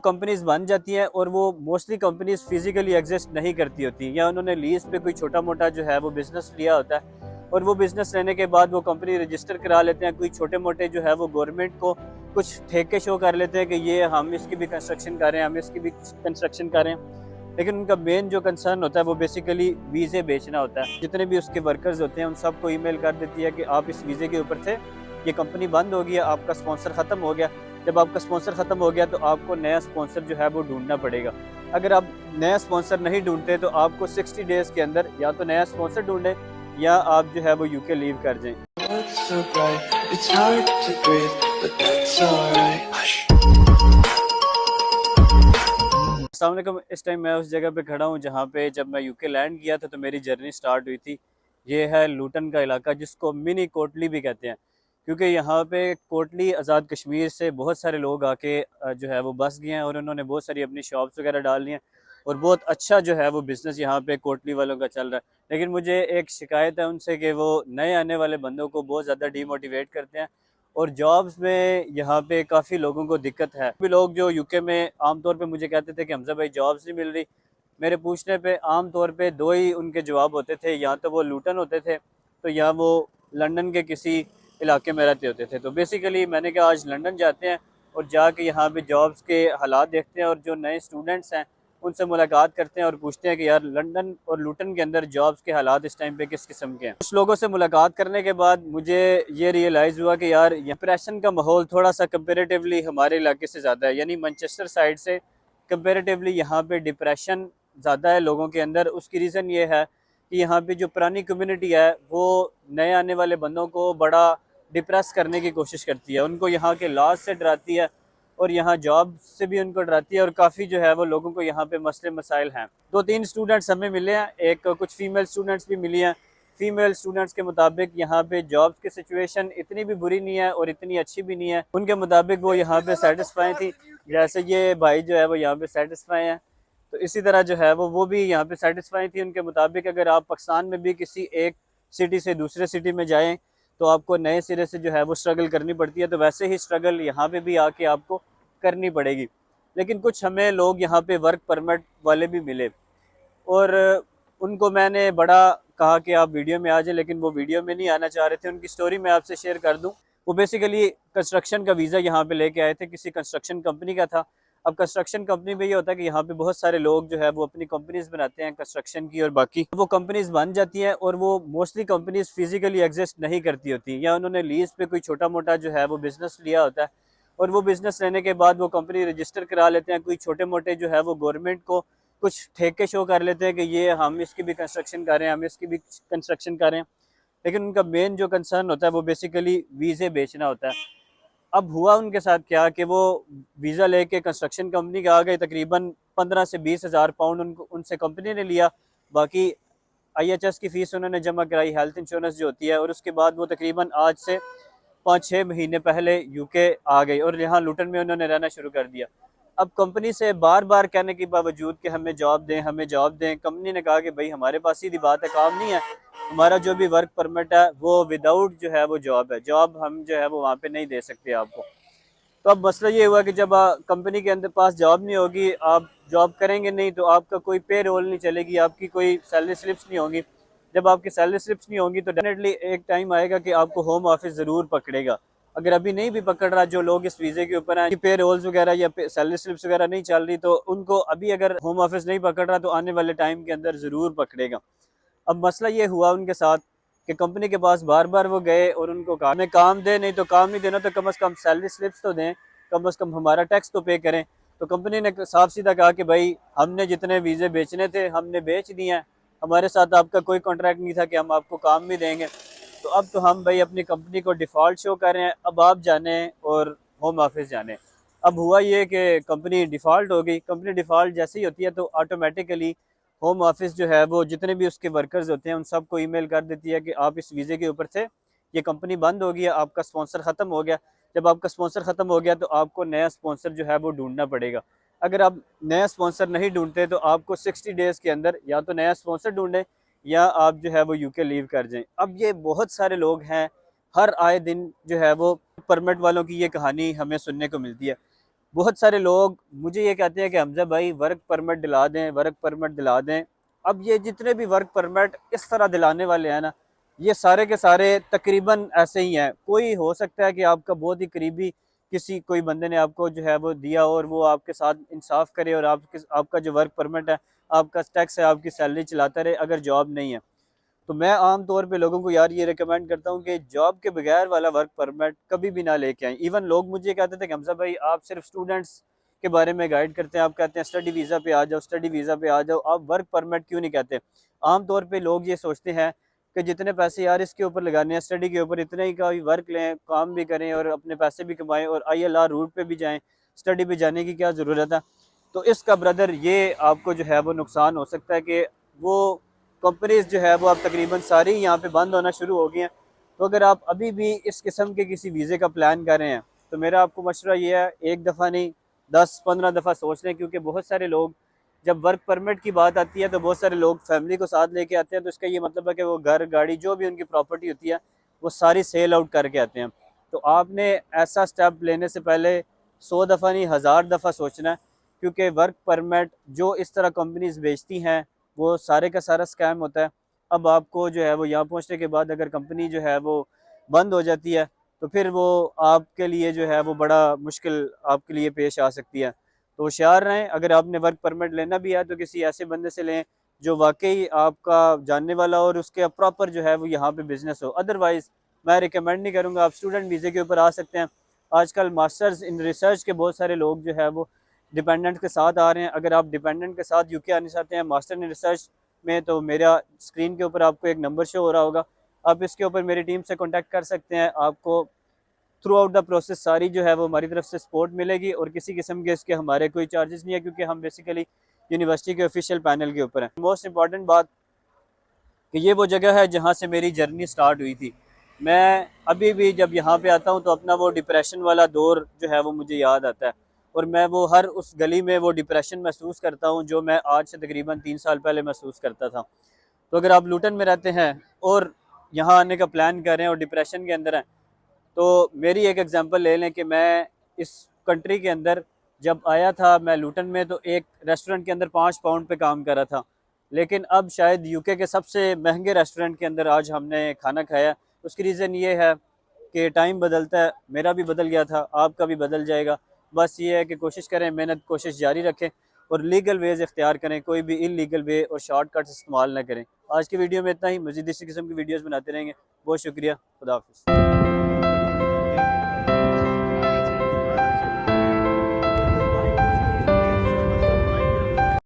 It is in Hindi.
कंपनीज बन जाती हैं और वो मोस्टली कंपनीज फिजिकली एग्जिस्ट नहीं करती होती, या उन्होंने लीज पे कोई छोटा मोटा जो है वो बिजनेस लिया होता है और वो बिजनेस लेने के बाद वो कंपनी रजिस्टर करा लेते हैं। कोई छोटे मोटे जो है वो गवर्नमेंट को कुछ ठेके शो कर लेते हैं कि ये हम इसकी भी कंस्ट्रक्शन कर रहे हैं, हम इसकी भी कंस्ट्रक्शन कर रहे हैं। लेकिन उनका मेन जो कंसर्न होता है वो बेसिकली वीज़े बेचना होता है। जितने भी उसके वर्कर्स होते हैं उन सबको ईमेल कर देती है कि आप इस वीज़े के ऊपर थे, ये कंपनी बंद हो गई है, आपका स्पॉन्सर ख़त्म हो गया। जब आपका स्पॉन्सर ख़त्म हो गया तो आपको नया स्पॉन्सर जो है वो ढूंढना पड़ेगा। अगर आप नया स्पॉन्सर नहीं ढूंढते तो आपको 60 डेज़ के अंदर या तो नया स्पॉन्सर ढूंढें या आप जो है वो यूके लीव कर जाएं। अस्सलाम वालेकुम। इस टाइम मैं उस जगह पे खड़ा हूँ जहाँ पे जब मैं यूके लैंड किया था तो मेरी जर्नी स्टार्ट हुई थी। ये है लूटन का इलाका, जिसको मिनी कोटली भी कहते हैं, क्योंकि यहाँ पे कोटली आज़ाद कश्मीर से बहुत सारे लोग आके जो है वो बस गए हैं और उन्होंने बहुत सारी अपनी शॉप्स वगैरह डाल ली हैं और बहुत अच्छा जो है वो बिज़नेस यहाँ पे कोटली वालों का चल रहा है। लेकिन मुझे एक शिकायत है उनसे कि वो नए आने वाले बंदों को बहुत ज़्यादा डीमोटिवेट करते हैं और जॉब्स में यहाँ पे काफ़ी लोगों को दिक्कत है। भी लोग जो यूके में आमतौर पे मुझे कहते थे कि हमजा भाई जॉब्स नहीं मिल रही, मेरे पूछने पे आमतौर पे दो ही उनके जवाब होते थे, या तो वो लूटन होते थे तो या वो लंदन के किसी इलाके में रहते होते थे। तो बेसिकली मैंने कहा आज लंदन जाते हैं और जाके यहाँ पे जॉब्स के हालात देखते हैं और जो नए स्टूडेंट्स हैं उनसे मुलाकात करते हैं और पूछते हैं कि यार लंदन और लूटन के अंदर जॉब्स के हालात इस टाइम पे किस किस्म के हैं। कुछ लोगों से मुलाकात करने के बाद मुझे ये रियलाइज़ हुआ कि यार डिप्रेशन का माहौल थोड़ा सा कंपेरेटिवली हमारे इलाके से ज़्यादा है, यानी मैनचेस्टर साइड से कंपेरेटिवली यहाँ पे डिप्रेशन ज़्यादा है लोगों के अंदर। उसकी रीज़न ये है कि यहाँ पे जो पुरानी कम्युनिटी है वो नए आने वाले बंदों को बड़ा डिप्रेस करने की कोशिश करती है, उनको यहाँ के लॉज से डराती है और यहाँ जॉब से भी उनको डराती है और काफ़ी जो है वो लोगों को यहाँ पे मसले मसाइल हैं। दो तीन स्टूडेंट्स हमें मिले हैं, एक कुछ फ़ीमेल स्टूडेंट्स भी मिली हैं। फ़ीमेल स्टूडेंट्स के मुताबिक यहाँ पे जॉब्स की सिचुएशन इतनी भी बुरी नहीं है और इतनी अच्छी भी नहीं है। उनके मुताबिक वो यहाँ पे सेटिस्फाई थी, जैसे ये भाई जो है वो यहाँ पे सेटिस्फाई हैं, तो इसी तरह जो है वो भी यहाँ पे सेटिस्फाई थी। उनके मुताबिक अगर आप पाकिस्तान में भी किसी एक सिटी से दूसरे सिटी में जाएँ तो आपको नए सिरे से जो है वो स्ट्रगल करनी पड़ती है, तो वैसे ही स्ट्रगल यहाँ पे भी आके आपको करनी पड़ेगी। लेकिन कुछ हमें लोग यहाँ पे वर्क परमिट वाले भी मिले और उनको मैंने बड़ा कहा कि आप वीडियो में आ जाए, लेकिन वो वीडियो में नहीं आना चाह रहे थे। उनकी स्टोरी मैं आपसे शेयर कर दूं। वो बेसिकली कंस्ट्रक्शन का वीज़ा यहाँ पे लेके आए थे, किसी कंस्ट्रक्शन कंपनी का था। अब कंस्ट्रक्शन कंपनी में ये होता है कि यहाँ पे बहुत सारे लोग जो है वो अपनी कंपनीज बनाते हैं कंस्ट्रक्शन की, और बाकी वो कंपनीज बन जाती हैं और वो मोस्टली कंपनीज फिजिकली एग्जिस्ट नहीं करती होती, या उन्होंने लीज पे कोई छोटा मोटा जो है वो बिजनेस लिया होता है और वो बिजनेस लेने के बाद वो कंपनी रजिस्टर करा लेते हैं। कोई छोटे मोटे जो है वो गवर्नमेंट को कुछ ठेके शो कर लेते हैं कि ये हम इसकी भी कंस्ट्रक्शन कर रहे हैं, हम इसकी भी कंस्ट्रक्शन कर रहे हैं। लेकिन उनका मेन जो कंसर्न होता है वो बेसिकली वीज़े बेचना होता है। अब हुआ उनके साथ क्या कि वो वीज़ा लेके कंस्ट्रक्शन कंपनी के आ गए, तकरीबन 15 से 20 हज़ार पाउंड उनको उनसे कंपनी ने लिया। बाकी IHS की फ़ीस उन्होंने जमा कराई, हेल्थ इंश्योरेंस जो होती है, और उसके बाद वो तकरीबन आज से 5-6 महीने पहले यूके आ गई और यहाँ लुटन में उन्होंने रहना शुरू कर दिया। अब कंपनी से बार बार कहने के बावजूद कि हमें जॉब दें, हमें जॉब दें, कंपनी ने कहा कि भाई हमारे पास सीधी बात है, काम नहीं है, हमारा जो भी वर्क परमिट है वो विदाउट जो है वो जॉब है, जॉब हम जो है वो वहाँ पे नहीं दे सकते आपको। तो अब मसला ये हुआ कि जब कंपनी के अंदर पास जॉब नहीं होगी, आप जॉब करेंगे नहीं तो आपका कोई पे रोल नहीं चलेगी, आपकी कोई सैलरी स्लिप्स नहीं होंगी। जब आपकी सैलरी स्लिप्स नहीं होंगी तो डेफिनेटली एक टाइम आएगा कि आपको होम ऑफिस ज़रूर पकड़ेगा। अगर अभी नहीं भी पकड़ रहा, जो लोग इस वीज़े के ऊपर हैं, पे रोल्स वगैरह या सैलरी स्लिप्स वगैरह नहीं चल रही, तो उनको अभी अगर होम ऑफिस नहीं पकड़ रहा तो आने वाले टाइम के अंदर ज़रूर पकड़ेगा। अब मसला ये हुआ उनके साथ कि कंपनी के पास बार बार वो गए और उनको कहा हमें काम दे, नहीं तो काम नहीं देना तो कम से कम सैलरी स्लिप्स तो दें, कम से कम हमारा टैक्स तो पे करें। तो कंपनी ने साफ सीधा कहा कि भाई हमने जितने वीज़े बेचने थे हमने बेच दिए हैं, हमारे साथ आपका कोई कॉन्ट्रैक्ट नहीं था कि हम आपको काम भी देंगे। तो अब तो हम भाई अपनी कंपनी को डिफ़ॉल्ट शो कर रहे हैं, अब आप जाने और होम ऑफिस जाने। अब हुआ ये कि कंपनी डिफ़ॉल्ट हो गई। कंपनी डिफ़ॉल्ट जैसे ही होती है तो ऑटोमेटिकली होम ऑफिस जो है वो जितने भी उसके वर्कर्स होते हैं उन सबको ईमेल कर देती है कि आप इस वीज़े के ऊपर थे, ये कंपनी बंद हो गई है, आपका स्पॉन्सर ख़त्म हो गया। जब आपका स्पॉन्सर ख़त्म हो गया तो आपको नया स्पॉन्सर जो है वो ढूंढना पड़ेगा। अगर आप नया स्पॉन्सर नहीं ढूंढते तो आपको 60 डेज़ के अंदर या तो नया स्पॉन्सर ढूंढें या आप जो है वो यूके लीव कर जाएं। अब ये बहुत सारे लोग हैं, हर आए दिन जो है वो परमिट वालों की ये कहानी हमें सुनने को मिलती है। बहुत सारे लोग मुझे ये कहते हैं कि हमजा भाई वर्क परमिट दिला दें, वर्क परमिट दिला दें। अब ये जितने भी वर्क परमिट इस तरह दिलाने वाले हैं ना, ये सारे के सारे तकरीबन ऐसे ही हैं। कोई हो सकता है कि आपका बहुत ही करीबी किसी कोई बंदे ने आपको जो है वो दिया और वो आपके साथ इंसाफ करे और आपका जो वर्क परमिट है, आपका टैक्स है, आपकी सैलरी चलाता रहे अगर जॉब नहीं है। तो मैं आम तौर पे लोगों को यार ये रिकमेंड करता हूँ कि जॉब के बगैर वाला वर्क परमिट कभी भी ना लेके आए। इवन लोग मुझे कहते थे कि हमजा भाई आप सिर्फ स्टूडेंट्स के बारे में गाइड करते हैं, आप कहते हैं स्टडी वीज़ा पे आ जाओ, स्टडी वीज़ा पे आ जाओ, आप वर्क परमिट क्यों नहीं कहते। आम तौर पे लोग ये सोचते हैं कि जितने पैसे यार इसके ऊपर लगाने हैं स्टडी के ऊपर, इतने ही का वर्क लें, काम भी करें और अपने पैसे भी कमाएं और ILR रूट पे भी जाएं, स्टडी पे जाने की क्या ज़रूरत है। तो इसका ब्रदर ये आपको जो है वो नुकसान हो सकता है कि वो कंपनीज जो है वो अब तकरीबन सारी यहाँ पे बंद होना शुरू हो गई हैं। तो अगर आप अभी भी इस किस्म के किसी वीज़े का प्लान कर रहे हैं तो मेरा आपको मशवरा ये है, एक दफ़ा नहीं 10-15 दफ़ा सोच लें, क्योंकि बहुत सारे लोग जब वर्क परमिट की बात आती है तो बहुत सारे लोग फैमिली को साथ लेके आते हैं। तो इसका ये मतलब है कि वो घर गाड़ी जो भी उनकी प्रॉपर्टी होती है वो सारी सेल आउट करके आते हैं। तो आपने ऐसा स्टेप लेने से पहले 100 दफ़ा नहीं 1000 दफ़ा सोचना है, क्योंकि वर्क परमिट जो इस तरह कंपनीज बेचती हैं वो सारे का सारा स्कैम होता है। अब आपको जो है वो यहाँ पहुँचने के बाद अगर कंपनी जो है वो बंद हो जाती है तो फिर वो आपके लिए जो है वो बड़ा मुश्किल आपके लिए पेश आ सकती है। तो होशियार रहें, अगर आपने वर्क परमिट लेना भी है तो किसी ऐसे बंदे से लें जो वाकई आपका जानने वाला और उसके प्रॉपर जो है वो यहाँ पे बिजनेस हो। अदरवाइज़ मैं रिकमेंड नहीं करूँगा। आप स्टूडेंट वीज़े के ऊपर आ सकते हैं। आजकल मास्टर्स इन रिसर्च के बहुत सारे लोग जो है वो डिपेंडेंट के साथ आ रहे हैं। अगर आप डिपेंडेंट के साथ UK आना चाहते हैं मास्टर इन रिसर्च में, तो मेरा स्क्रीन के ऊपर आपको एक नंबर शो हो रहा होगा, आप इसके ऊपर मेरी टीम से कॉन्टैक्ट कर सकते हैं। आपको थ्रू आउट द प्रोसेस सारी जो है वो हमारी तरफ से सपोर्ट मिलेगी और किसी किस्म के इसके हमारे कोई चार्जेस नहीं है, क्योंकि हम बेसिकली यूनिवर्सिटी के ऑफिशियल पैनल के ऊपर हैं। मोस्ट इंपॉर्टेंट बात कि ये वो जगह है जहाँ से मेरी जर्नी स्टार्ट हुई थी। मैं अभी भी जब यहाँ पे आता हूँ तो अपना वो डिप्रेशन वाला दौर जो है वो मुझे याद आता है और मैं वो हर उस गली में वो डिप्रेशन महसूस करता हूँ जो मैं आज से तकरीबन 3 साल पहले महसूस करता था। तो अगर आप लूटन में रहते हैं और यहाँ आने का प्लान कर रहे हैं और डिप्रेशन के अंदर हैं, तो मेरी एक एग्जांपल ले लें कि मैं इस कंट्री के अंदर जब आया था, मैं लूटन में तो एक रेस्टोरेंट के अंदर 5 पाउंड पे काम कर रहा था, लेकिन अब शायद UK के सबसे महंगे रेस्टोरेंट के अंदर आज हमने खाना खाया। उसकी रीज़न ये है कि टाइम बदलता है, मेरा भी बदल गया था, आपका भी बदल जाएगा। बस ये है कि कोशिश करें, मेहनत कोशिश जारी रखें और लीगल वेज़ इख्तियार करें, कोई भी इलीगल वे और शॉर्टकट्स इस्तेमाल ना करें। आज की वीडियो में इतना ही। मज़ीद इसी किस्म की वीडियोज़ बनाते रहेंगे। बहुत शुक्रिया। खुदा हाफ़िज़।